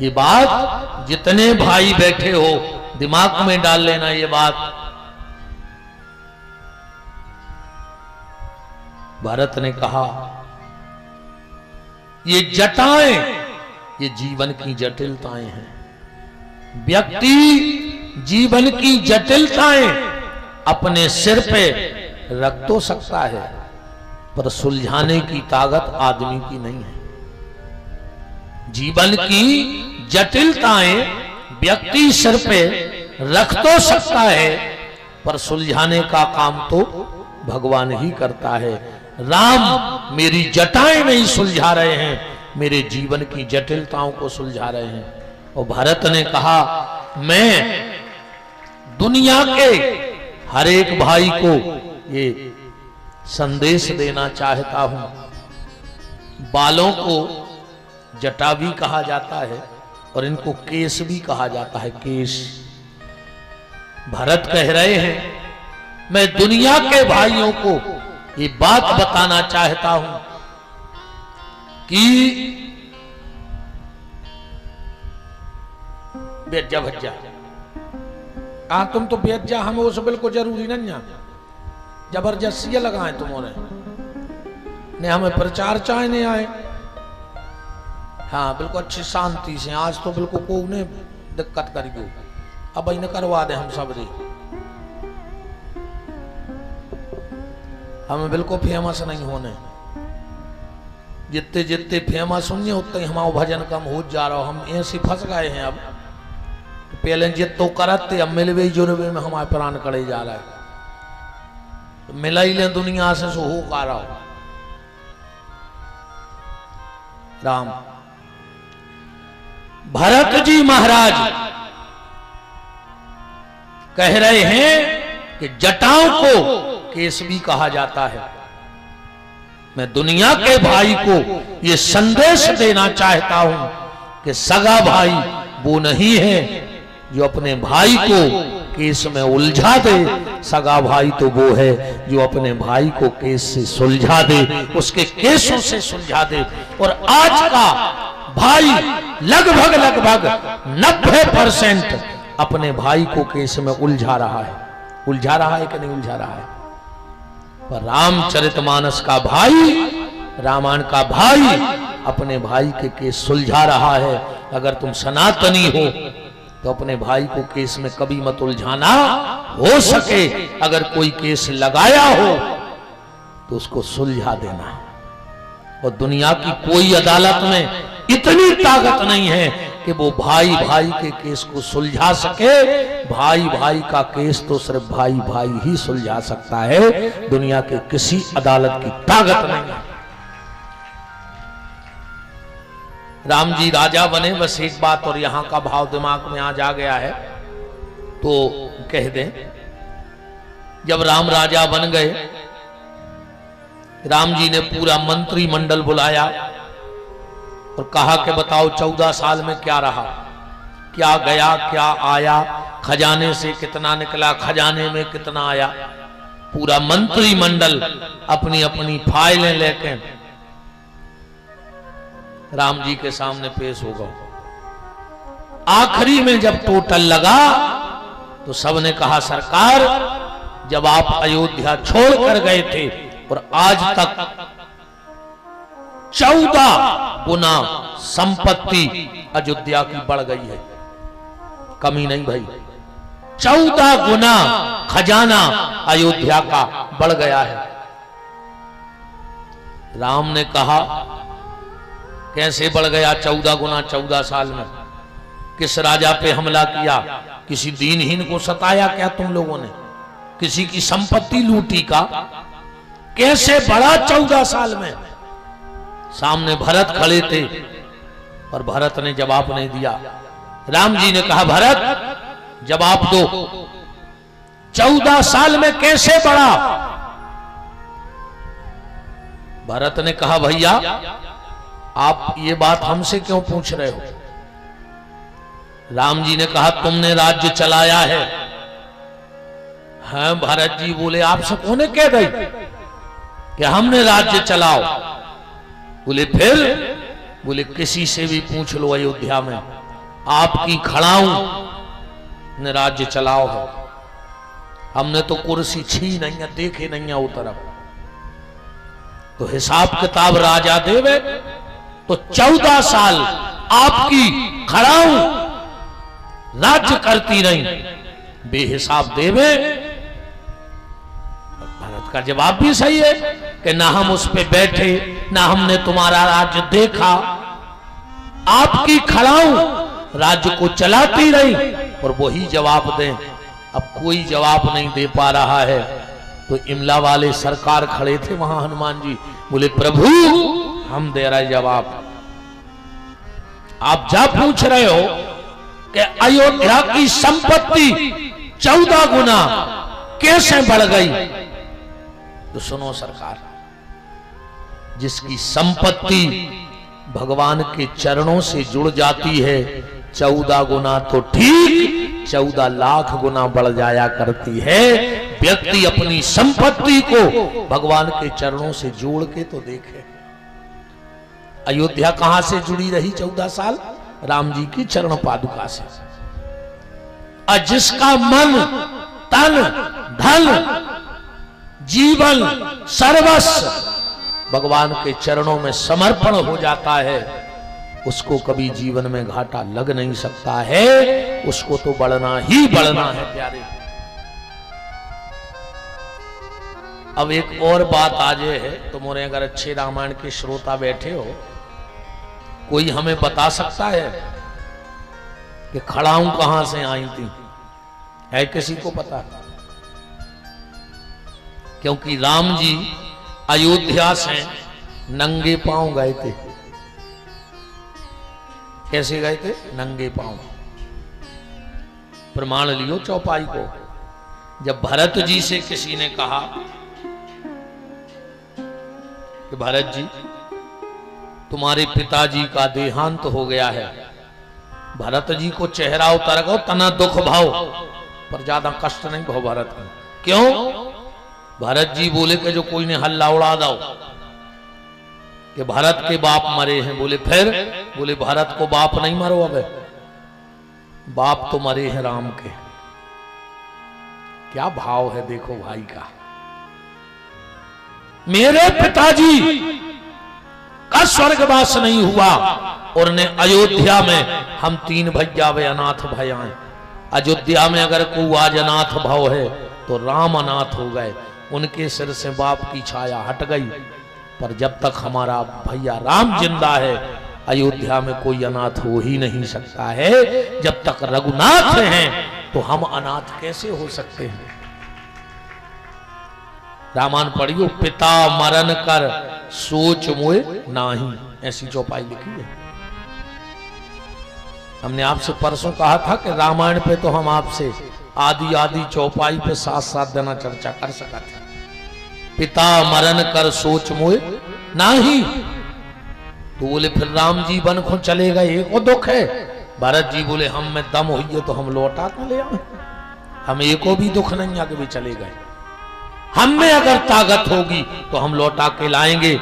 ये बात जितने भाई बैठे हो दिमाग में डाल लेना ये बात। भरत ने कहा ये जटाएं ये जीवन की जटिलताएं हैं। व्यक्ति जीवन की जटिलताएं अपने सिर पे रख तो सकता है पर सुलझाने की ताकत आदमी की नहीं है। जीवन की जटिलताएं व्यक्ति सिर पे रख तो सकता है पर सुलझाने का काम तो भगवान ही करता है। राम मेरी जटाएं नहीं सुलझा रहे हैं, मेरे जीवन की जटिलताओं को सुलझा रहे हैं। और भरत ने कहा मैं दुनिया के हर एक भाई को ये संदेश देना चाहता हूं। बालों को जटा भी कहा जाता है और इनको केस भी कहा जाता है, केश। भरत कह रहे हैं मैं दुनिया के भाइयों को ये बात बताना चाहता हूं कि बेज्जा भज्जा तुम तो बेज्जा, हमें उस बिल्कुल जरूरी नहीं है। जबरदस्ती लगाए तुमने ने हमें प्रचार चाहने आए। हाँ बिल्कुल अच्छी शांति से, आज तो बिल्कुल को ने दिक्कत कर गई, अब इन्हें करवा दे हम सब रे। हमें बिल्कुल फेमस नहीं होने, जितने जितने फेमस होंगे उतने हमारा भजन कम हो जा रहा। हम ऐसे फंस गए हैं अब, पहले जित तो करते अब मिलवे जुड़वे में हमारे प्राण करे जा रहा है। तो मिला ही ले दुनिया से सो हो का रहा। राम भरत जी महाराज कह रहे हैं कि जटाओं को केस भी कहा जाता है। मैं दुनिया के भाई को यह संदेश देना चाहता हूं कि सगा भाई वो नहीं है जो अपने भाई को केस में उलझा दे, सगा भाई तो वो है जो अपने भाई को केस से सुलझा दे, उसके केसों से सुलझा दे। और आज का भाई लगभग 90% अपने भाई को केस में उलझा रहा है। उलझा रहा है कि नहीं उलझा रहा है? पर रामचरितमानस का भाई, रामायण का भाई अपने भाई के केस सुलझा रहा है। अगर तुम सनातनी हो तो अपने भाई को केस में कभी मत उलझाना। हो सके अगर कोई केस लगाया हो तो उसको सुलझा देना। और दुनिया की कोई अदालत में इतनी ताकत नहीं है कि वो भाई भाई के केस को सुलझा सके। भाई भाई का केस तो सिर्फ भाई भाई ही सुलझा सकता है, दुनिया के किसी अदालत की ताकत नहीं है। राम जी राजा बने, बस एक बात और यहां का भाव दिमाग में आज आ गया है तो कह दें। जब राम राजा बन गए, राम जी ने पूरा मंत्रिमंडल बुलाया और कहा कि बताओ 14 साल में क्या रहा, क्या गया क्या आया, खजाने से कितना निकला, खजाने में कितना आया। पूरा मंत्रिमंडल अपनी अपनी फाइलें लेके राम जी के सामने पेश हो गए। आखिरी में जब टोटल लगा तो सबने कहा सरकार, जब आप अयोध्या छोड़कर गए थे और आज तक 14 गुना संपत्ति अयोध्या की बढ़ गई है, कमी नहीं भाई। 14 गुना खजाना अयोध्या का बढ़ गया है। राम ने कहा कैसे बढ़ गया 14 गुना 14 साल में? किस राजा पे हमला किया? किसी दीनहीन को सताया क्या तुम लोगों ने? किसी की संपत्ति लूटी का? कैसे बढ़ा 14 साल में? सामने भरत खड़े थे पर भरत ने जवाब नहीं दिया। राम जी ने कहा भरत जवाब दो, 14 साल में कैसे बढ़ा? भरत ने कहा भैया आप ये बात हमसे क्यों पूछ रहे हो? राम जी ने कहा तुमने राज्य चलाया है। हाँ भरत जी बोले आपसे कौन कह गई कि हमने राज्य चलाओ? बोले फिर? बोले किसी से भी पूछ लो अयोध्या में, आपकी खड़ाऊं ने राज्य चलाओ है, हमने तो कुर्सी छी नहीं है, देखे नहीं है वो तरफ। तो हिसाब किताब राजा देवे तो 14 साल आपकी खड़ाऊं राज्य करती रही, बेहिसाब देवे। भरत का जवाब भी सही है कि ना हम उस पे बैठे, ना हमने तुम्हारा राज्य देखा, आपकी खड़ाऊं राज्य को चलाती रही। और वही जवाब दें, अब कोई जवाब नहीं दे पा रहा है। तो इमला वाले सरकार खड़े थे वहां, हनुमान जी बोले प्रभु हम दे रहे जवाब। आप जा पूछ रहे हो कि अयोध्या की संपत्ति 14 गुना कैसे बढ़ गई, तो सुनो सरकार, जिसकी संपत्ति भगवान के चरणों से जुड़ जाती है 14 गुना तो ठीक 14 लाख गुना बढ़ जाया करती है। व्यक्ति अपनी संपत्ति को भगवान के चरणों से जोड़ के तो देखे। अयोध्या कहां से जुड़ी रही 14 साल? राम जी की चरण पादुका से। और जिसका मन तन धन जीवन सर्वस्व भगवान के चरणों में समर्पण हो जाता है, उसको कभी जीवन में घाटा लग नहीं सकता है, उसको तो बढ़ना ही बढ़ना है प्यारे। अब एक और बात आज है, तुम्हारे अगर अच्छे रामायण के श्रोता बैठे हो, कोई हमें बता सकता है कि खड़ाऊं कहां से आई थी? है किसी को पता? क्योंकि राम जी अयोध्या से नंगे पांव गए थे। कैसे गए थे? नंगे पांव। प्रमाण लियो चौपाई को। जब भरत जी से किसी ने कहा कि भरत जी तुम्हारे पिताजी का देहांत हो गया है, भरत जी को चेहरा उतर गो, तना दुख भाव पर ज्यादा कष्ट नहीं भाव भरत को। क्यों? भरत जी बोले कि जो कोई ने हल्ला उड़ा दो कि भरत के बाप मरे हैं। बोले फिर? बोले भरत को बाप नहीं मरो, अब बाप तो मरे हैं राम के। क्या भाव है देखो भाई का। मेरे पिताजी का स्वर्गवास नहीं हुआ और ने अयोध्या में हम 3 भैया वे अनाथ भैया। अयोध्या में अगर कोई आज अनाथ भाव है तो राम अनाथ हो गए, उनके सिर से बाप की छाया हट गई। पर जब तक हमारा भैया राम जिंदा है, अयोध्या में कोई अनाथ हो ही नहीं सकता है। जब तक रघुनाथ हैं तो हम अनाथ कैसे हो सकते हैं? रामायण पढ़ियो, पिता मरण कर सोच मोए नाही, ऐसी चौपाई लिखी है। हमने आपसे परसों कहा था कि रामायण पे तो हम आपसे आदि आदि चौपाई पे 7-7 दिन चर्चा कर सका थे। पिता मरण कर सोच मोए नाही, तो बोले फिर राम जी वन को चले गए, एक और दुख है। भरत जी बोले हम में दम हुई तो हम लौटा तो ले आए, हमें एको भी दुख नहीं आगे भी चले गए। हम में अगर ताकत होगी तो हम लौटा के लाएंगे।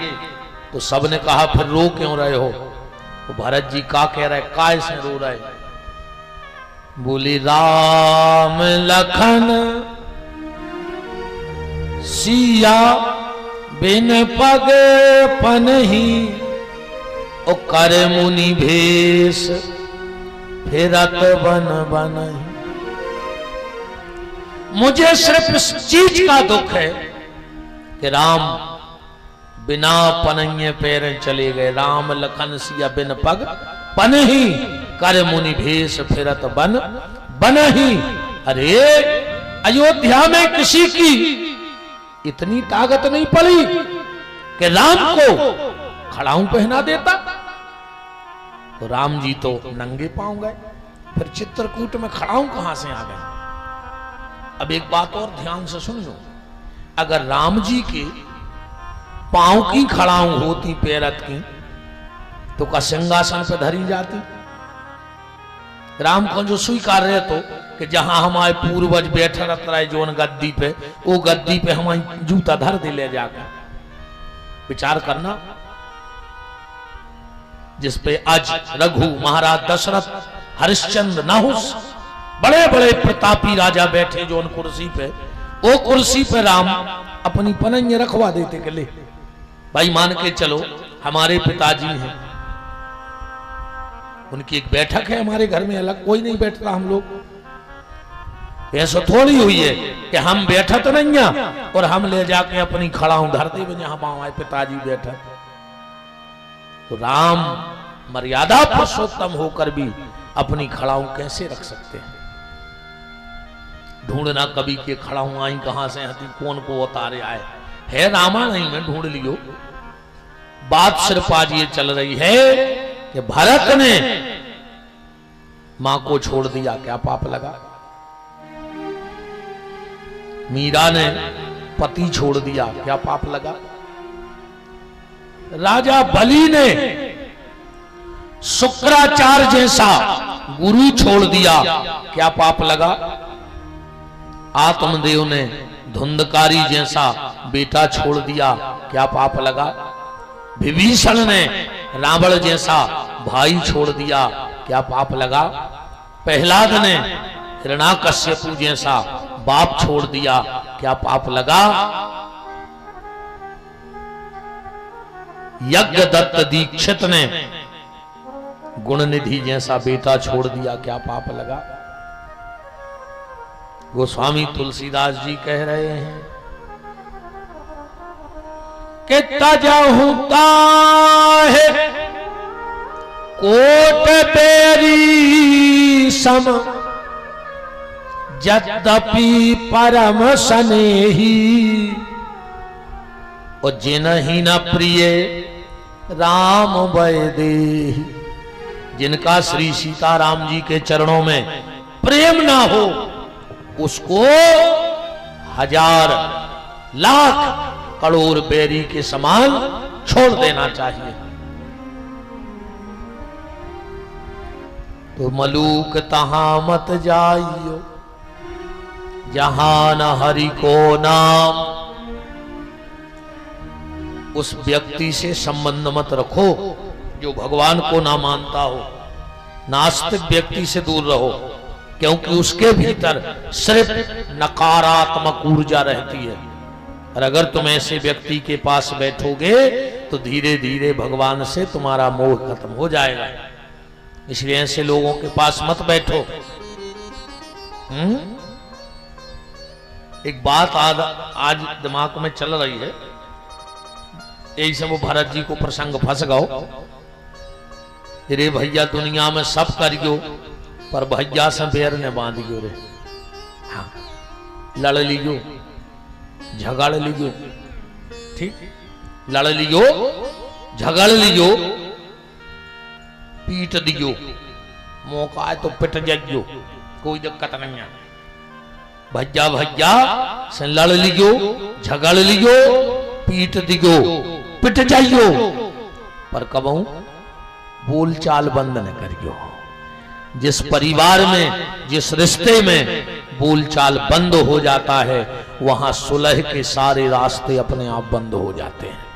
तो सबने कहा फिर रो क्यों रहे हो? तो भरत जी का कह रहे, काय से रो रहे? बोले राम लखन सिया बिन पग पनहि, ओ कर मुनि भेष फिरत बन बनहि। मुझे सिर्फ इस चीज का दुख है कि राम बिना पनहिए पैर चले गए। राम लखन सिया बिन पग पनहि, कर मुनि भेष फिरत बन बनहि। अरे अयोध्या में किसी की इतनी ताकत नहीं पड़ी कि राम को खड़ाऊं पहना देता। तो राम जी तो नंगे पांव गए, फिर चित्रकूट में खड़ाऊं कहां से आ गए? अब एक बात और ध्यान से सुनियो, अगर राम जी के पांव की खड़ाऊं होती पैरत की तो का सिंहासन पे धरी जाती। राम को जो स्वीकार रहे तो कि जहां हमारे पूर्वज बैठे रहते रहे जोन गद्दी पे, वो गद्दी पे हमारी जूता धर दे ले जाकर। विचार करना, जिस पे आज रघु महाराज दशरथ हरिश्चंद्र, नाहुस, बड़े बड़े प्रतापी राजा बैठे जो उन कुर्सी पे, वो कुर्सी पे राम अपनी पनंग रखवा देते कि ले भाई मान के चलो हमारे पिताजी हैं, उनकी एक बैठक है हमारे घर में, अलग कोई नहीं बैठता हम लोग। ऐसा थोड़ी हुई है कि हम बैठा तो नहीं है और हम ले जाके अपनी खड़ाऊं धरती में जहां हमारे पिताजी बैठा। तो राम मर्यादा पुरुषोत्तम होकर भी अपनी खड़ाऊं कैसे रख सकते हैं? ढूंढना कभी के खड़ाऊं आई कहां से आती, कौन को उतारे आए, है रामायण में ढूंढ लियो। बात सिर्फ आज ये चल रही है कि भरत ने मां को छोड़ दिया, क्या पाप लगा? मीरा ने पति छोड़ दिया, क्या पाप लगा? राजा बलि ने शुक्राचार्य जैसा गुरु छोड़ दिया, क्या पाप लगा? आत्मदेव ने धुंधकारी जैसा बेटा छोड़ दिया, क्या पाप लगा? विभीषण ने रावण जैसा भाई छोड़ दिया, क्या पाप लगा? प्रहलाद ने हिरण्याकश्यपु जैसा बाप छोड़ दिया, क्या पाप लगा? यज्ञदत्त दीक्षित ने गुणनिधि जैसा बेटा छोड़ दिया, क्या पाप लगा? गोस्वामी तुलसीदास जी कह रहे हैं कि तजहु ताहे कोट बेरी सम, यद्यपि परम स्नेही, और जिनहि न प्रिय राम वैदेही। जिनका श्री सीताराम जी के चरणों में प्रेम ना हो उसको हजार लाख करोड़ बैरी के समान छोड़ देना चाहिए। तो मलूक तहां मत जाइयो जहां न हरि को नाम। उस व्यक्ति से संबंध मत रखो जो भगवान को ना मानता हो। नास्तिक व्यक्ति से दूर रहो, क्योंकि उसके भीतर सिर्फ नकारात्मक ऊर्जा रहती है। और अगर तुम ऐसे व्यक्ति के पास बैठोगे तो धीरे धीरे भगवान से तुम्हारा मोह खत्म हो जाएगा। इसलिए ऐसे लोगों के पास मत बैठो। एक बात आज दिमाग में चल रही है, यही से वो भरत जी को प्रसंग फंस गओ। रे भैया दुनिया में सब करियो पर भैया से बैर ने बांधियो रे। हाँ, लड़ लियो, झगड़ लियो, ठीक, लड़ लियो, झगड़ लियो, पीट दियो, मौका है तो पिट जाइयो, कोई दिक्कत नहीं है। भैया भैया से लड़ लियो, झगड़ लियो, पीट दियो, पिट जाइयो, पर कबहू बोलचाल बंद न करियो। जिस परिवार में, जिस रिश्ते में बोलचाल बंद हो जाता है वहां सुलह के सारे रास्ते अपने आप बंद हो जाते हैं।